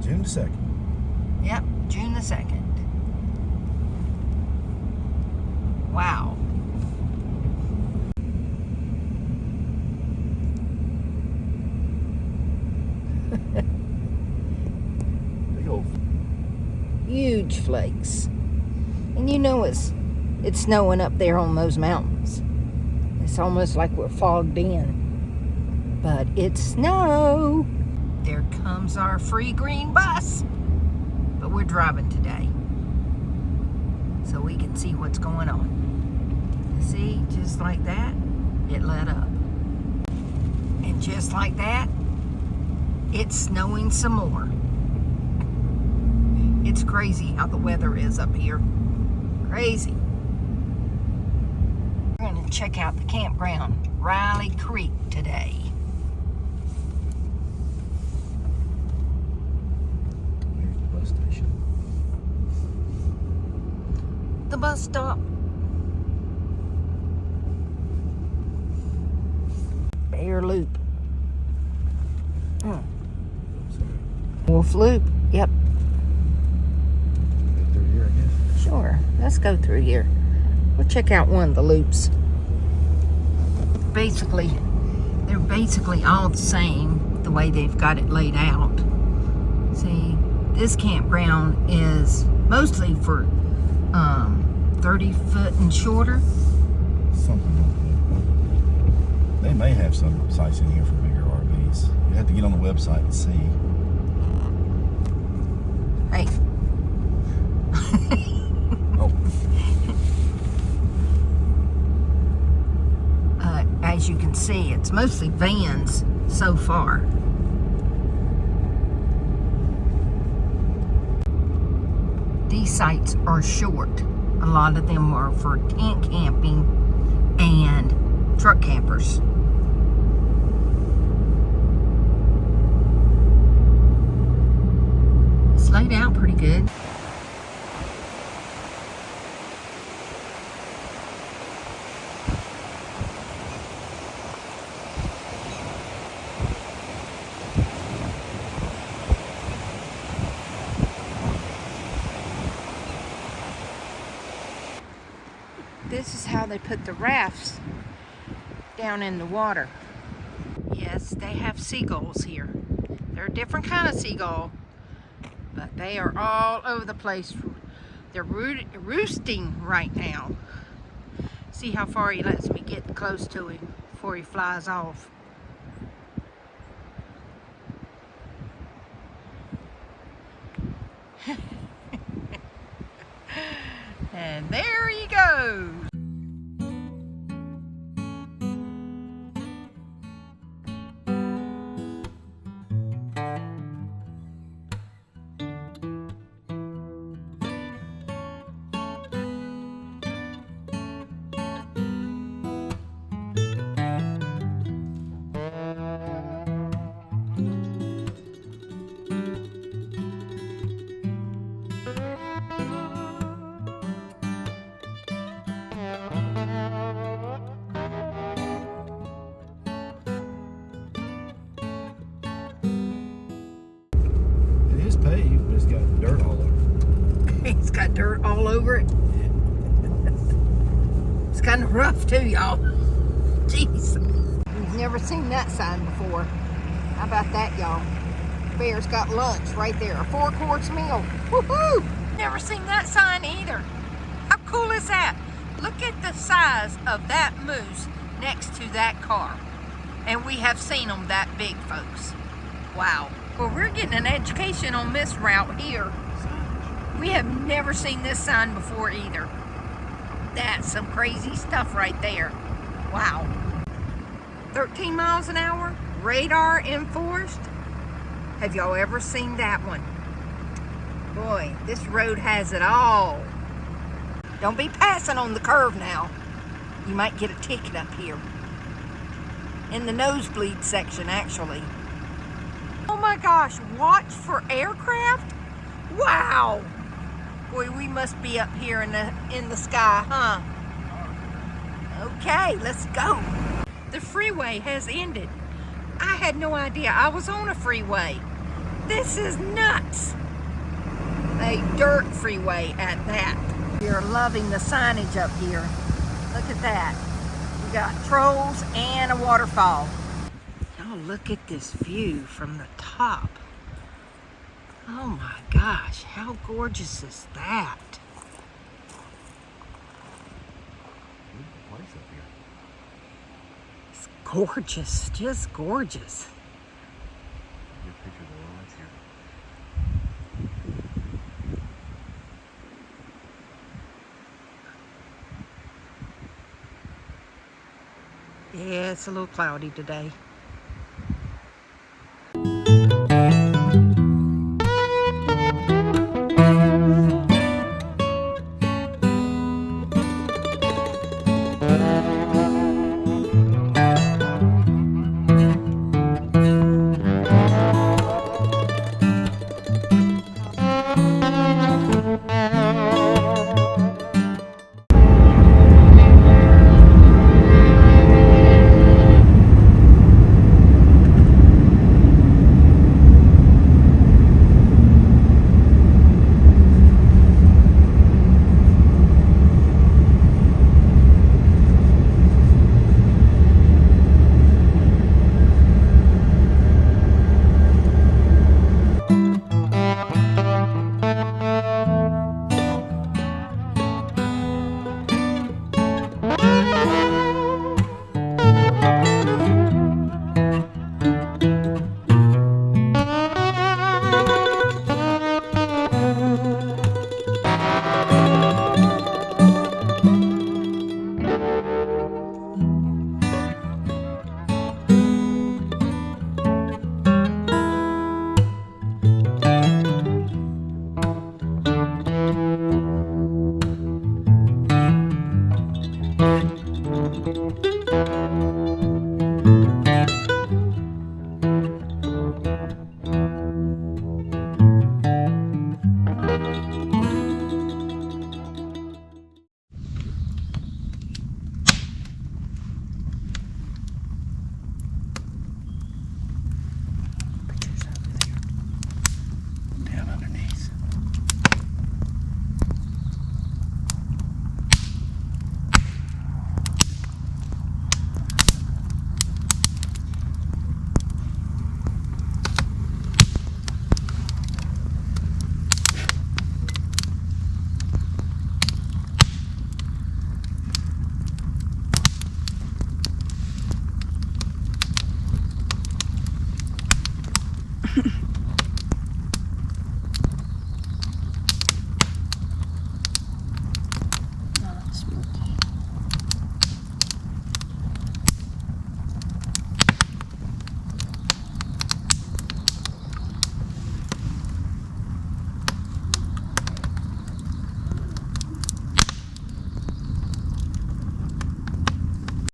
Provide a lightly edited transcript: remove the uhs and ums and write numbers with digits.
June the 2nd. Yep, June the 2nd. Wow. Big old. Huge flakes. And you know it's snowing up there on those mountains. It's almost like we're fogged in. But it's snow. There comes our free green bus. But we're driving today. So we can see what's going on. See, just like that, it let up. And just like that, it's snowing some more. It's crazy how the weather is up here. Crazy. We're going to check out the campground, Riley Creek, today. Here's the bus station. The bus stop. Bear Loop. Sorry. Wolf Loop. Yep. Go through here, I guess. Sure. Let's go through here. We'll check out one of the loops. They're basically all the same, the way they've got it laid out. See, this campground is mostly for 30 foot and shorter. Something like that. They may have some sites in here for bigger RVs. You have to get on the website and see. Hey. Oh. As you can see, it's mostly vans so far. These sites are short. A lot of them are for tent camping and truck campers. It's laid out pretty good. This is how they put the rafts down in the water. Yes, they have seagulls here. They're a different kind of seagull, but they are all over the place. They're roosting right now. See how far he lets me get close to him before he flies off. And there he goes. Paved, but it's got dirt all over it. It's got dirt all over it. It's kind of rough too, y'all. Jeez. We've never seen that sign before. How about that, y'all? Bear's got lunch right there. A 4-course meal. Woohoo! Never seen that sign either. How cool is that? Look at the size of that moose next to that car. And we have seen them that big, folks. Wow. Well, we're getting an education on this route here. We have never seen this sign before either. That's some crazy stuff right there. Wow. 13 miles an hour, radar enforced. Have y'all ever seen that one? Boy, this road has it all. Don't be passing on the curve now. You might get a ticket up here. In the nosebleed section, actually. Oh my gosh, watch for aircraft? Wow! Boy, we must be up here in the sky, huh? Okay, let's go. The freeway has ended. I had no idea I was on a freeway. This is nuts. A dirt freeway at that. You're loving the signage up here. Look at that. We got trolls and a waterfall. Y'all look at this view from the top. Oh my gosh, how gorgeous is that? Place up here. It's gorgeous, just gorgeous. Good picture of the lines here. Yeah, it's a little cloudy today. Down underneath.